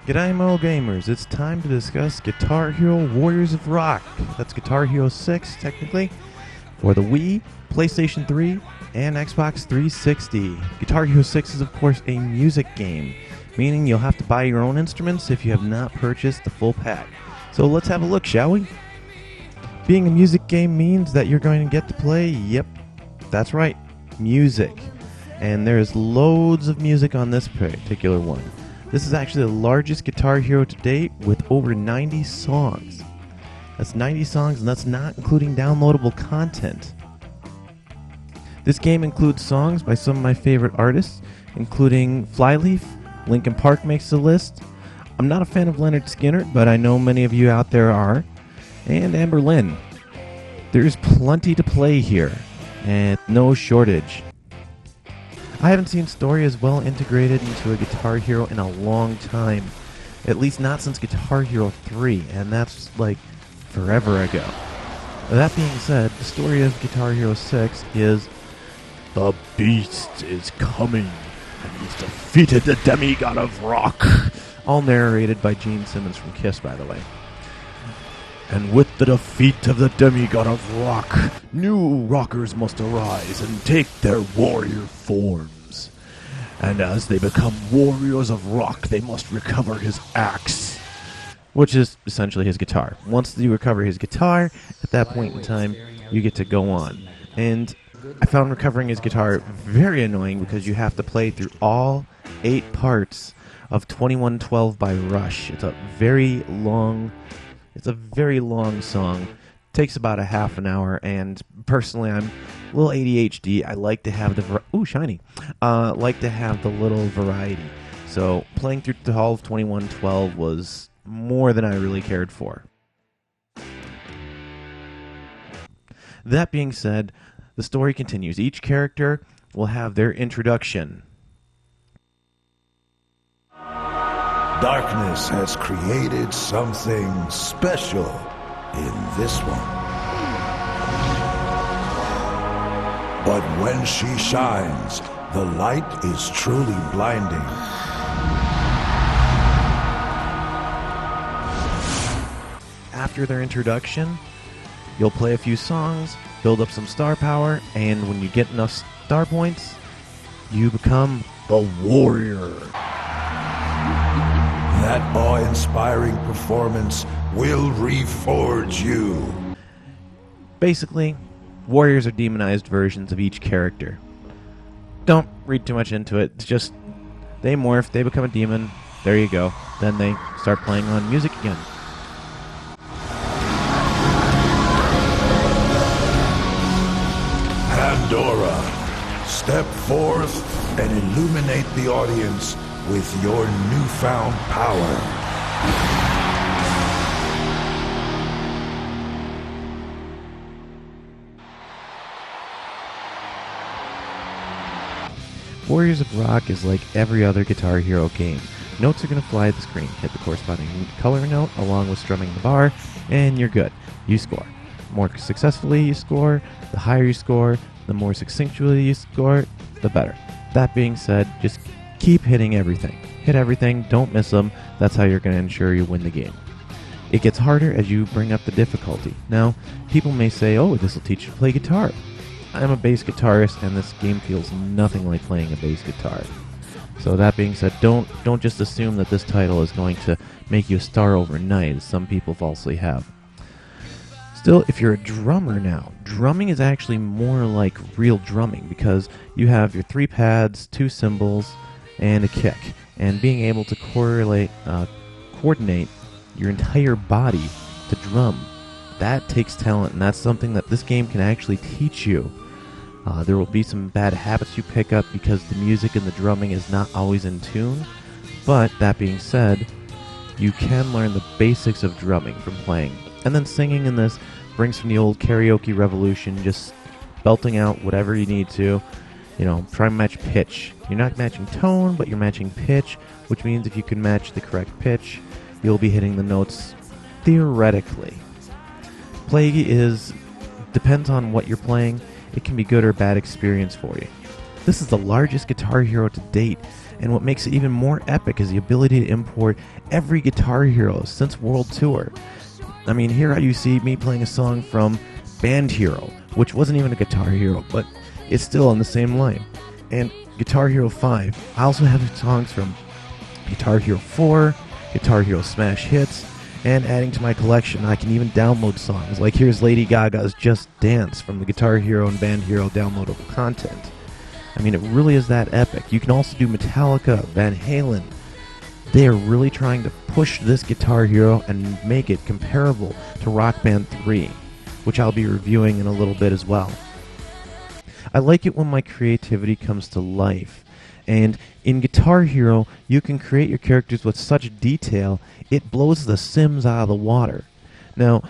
G'day Mo Gamers, it's time to discuss Guitar Hero Warriors of Rock. That's Guitar Hero 6, technically, for the Wii, PlayStation 3, and Xbox 360. Guitar Hero 6 is, of course, a music game, meaning you'll have to buy your own instruments if you have not purchased the full pack. So let's have a look, shall we? Being a music game means that you're going to get to play, yep, that's right, music. And there's loads of music on this particular one. This is actually the largest Guitar Hero to date with over 90 songs. That's 90 songs, and that's not including downloadable content. This game includes songs by some of my favorite artists, including Flyleaf, Linkin Park makes the list. I'm not a fan of Leonard Skinner, but I know many of you out there are. And Amber Lynn. There's plenty to play here, and no shortage. I haven't seen story as well integrated into a Guitar Hero in a long time. At least not since Guitar Hero 3, and that's like forever ago. That being said, the story of Guitar Hero 6 is the beast is coming, and he's defeated the demigod of rock. All narrated by Gene Simmons from Kiss, by the way. And with the defeat of the demigod of rock, new rockers must arise and take their warrior forms. And as they become warriors of rock, they must recover his axe, which is essentially his guitar. Once you recover his guitar, at that point in time, you get to go on. And I found recovering his guitar very annoying because you have to play through all 8 parts of 2112 by Rush. It's a very long song. Takes about a half an hour, and personally, I'm a little ADHD. I like to have like to have the little variety. So playing through the whole of 2112 was more than I really cared for. That being said, the story continues. Each character will have their introduction. Darkness has created something special in this one. But when she shines, the light is truly blinding. After their introduction, you'll play a few songs, build up some star power, and when you get enough star points, you become the warrior. That awe-inspiring performance will reforge you. Basically, warriors are demonized versions of each character. Don't read too much into it. It's just they morph, they become a demon. There you go. Then they start playing on music again. Pandora, step forth and illuminate the audience with your newfound power. Warriors of Rock is like every other Guitar Hero game. Notes are going to fly at the screen. Hit the corresponding color note along with strumming the bar, and you're good. You score. The more successfully you score, the higher you score, the more succinctly you score, the better. That being said, just keep hitting everything. Hit everything, don't miss them. That's how you're going to ensure you win the game. It gets harder as you bring up the difficulty. Now, people may say, oh, this will teach you to play guitar. I'm a bass guitarist, and this game feels nothing like playing a bass guitar. So that being said, don't just assume that this title is going to make you a star overnight, as some people falsely have. Still, if you're a drummer now, drumming is actually more like real drumming because you have your 3 pads, 2 cymbals, and a kick. And being able to coordinate your entire body to drum, that takes talent, and that's something that this game can actually teach you. There will be some bad habits you pick up because the music and the drumming is not always in tune, but that being said, you can learn the basics of drumming from playing. And then singing in this brings from the old karaoke revolution, just belting out whatever you need to. Try and match pitch. You're not matching tone, but you're matching pitch, which means if you can match the correct pitch, you'll be hitting the notes theoretically. Play depends on what you're playing. It can be good or bad experience for you. This is the largest Guitar Hero to date, And what makes it even more epic is the ability to import every Guitar Hero since World Tour. I mean, here you see me playing a song from Band Hero, which wasn't even a Guitar Hero, but it's still on the same line. And Guitar Hero 5, I also have songs from Guitar Hero 4, Guitar Hero Smash Hits, and adding to my collection, I can even download songs. Like here's Lady Gaga's Just Dance from the Guitar Hero and Band Hero downloadable content. I mean, it really is that epic. You can also do Metallica, Van Halen. They are really trying to push this Guitar Hero and make it comparable to Rock Band 3, which I'll be reviewing in a little bit as well. I like it when my creativity comes to life. And in Guitar Hero, you can create your characters with such detail, it blows the Sims out of the water. Now,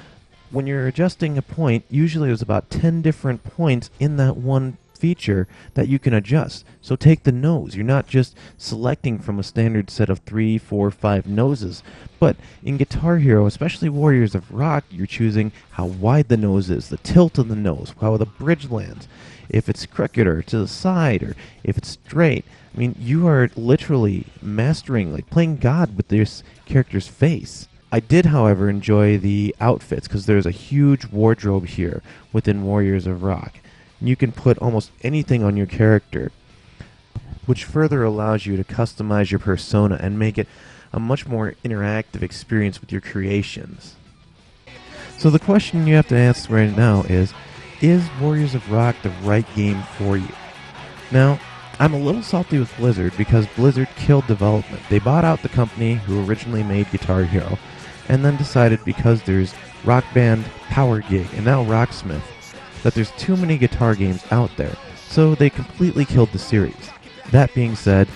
when you're adjusting a point, usually there's about 10 different points in that one feature that you can adjust. So take the nose. You're not just selecting from a standard set of 3, 4, 5 noses. But in Guitar Hero, especially Warriors of Rock, you're choosing how wide the nose is, the tilt of the nose, how the bridge lands, if it's crooked or to the side, or if it's straight. I mean, you are literally mastering, like playing God with this character's face. I did, however, enjoy the outfits, because there's a huge wardrobe here within Warriors of Rock. You can put almost anything on your character, which further allows you to customize your persona and make it a much more interactive experience with your creations. So the question you have to answer right now is Warriors of Rock the right game for you? Now, I'm a little salty with Blizzard because Blizzard killed development. They bought out the company who originally made Guitar Hero, and then decided because there's Rock Band, Power Gig, and now Rocksmith, that there's too many guitar games out there, so they completely killed the series. That being said,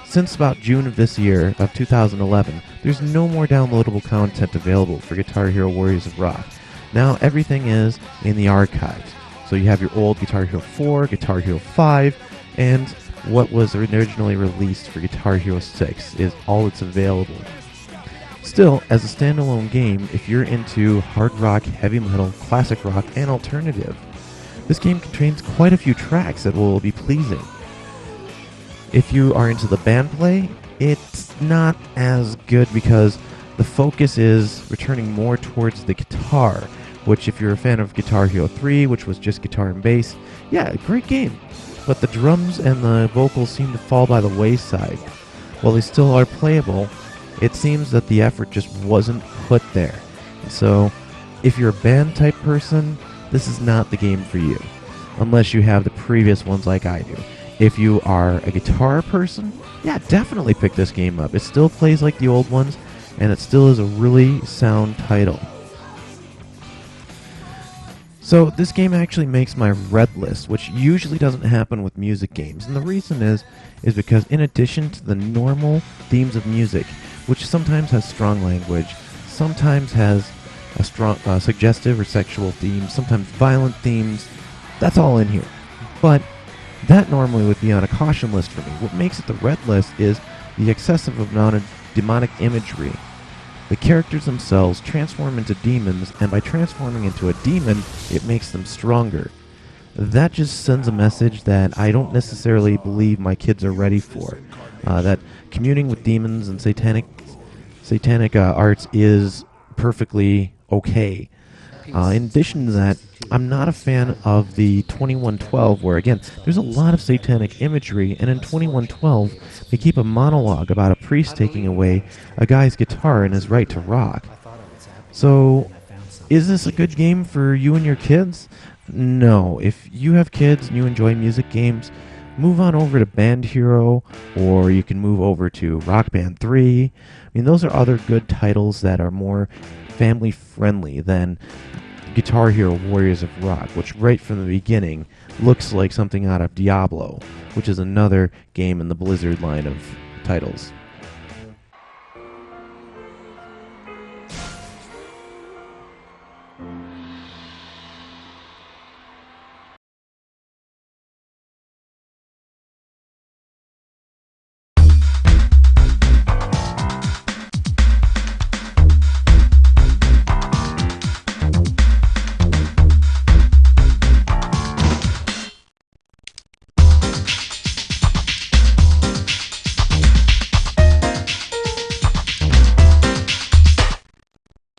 since about June of this year, of 2011, there's no more downloadable content available for Guitar Hero Warriors of Rock. Now everything is in the archives. So you have your old Guitar Hero 4, Guitar Hero 5, and what was originally released for Guitar Hero 6 is all that's available. Still, as a standalone game, if you're into hard rock, heavy metal, classic rock, and alternative, this game contains quite a few tracks that will be pleasing. If you are into the band play, it's not as good because the focus is returning more towards the guitar, which if you're a fan of Guitar Hero 3, which was just guitar and bass, yeah, great game. But the drums and the vocals seem to fall by the wayside. While they still are playable, it seems that the effort just wasn't put there. So, if you're a band type person, this is not the game for you, unless you have the previous ones like I do. If you are a guitar person, yeah, definitely pick this game up. It still plays like the old ones, and it still is a really sound title. So this game actually makes my red list, which usually doesn't happen with music games, and the reason is because in addition to the normal themes of music, which sometimes has strong language, sometimes has a strong suggestive or sexual themes, sometimes violent themes, that's all in here. But that normally would be on a caution list for me. What makes it the red list is the excessive amount of demonic imagery. The characters themselves transform into demons, and by transforming into a demon, it makes them stronger. That just sends a message that I don't necessarily believe my kids are ready for. That communing with demons and satanic arts is perfectly okay. In addition to that, I'm not a fan of the 2112, where again, there's a lot of satanic imagery, and in 2112, they keep a monologue about a priest taking away a guy's guitar and his right to rock. So, is this a good game for you and your kids? No. If you have kids and you enjoy music games, move on over to Band Hero, or you can move over to Rock Band 3. I mean, those are other good titles that are more family-friendly than Guitar Hero Warriors of Rock, which right from the beginning looks like something out of Diablo, which is another game in the Blizzard line of titles.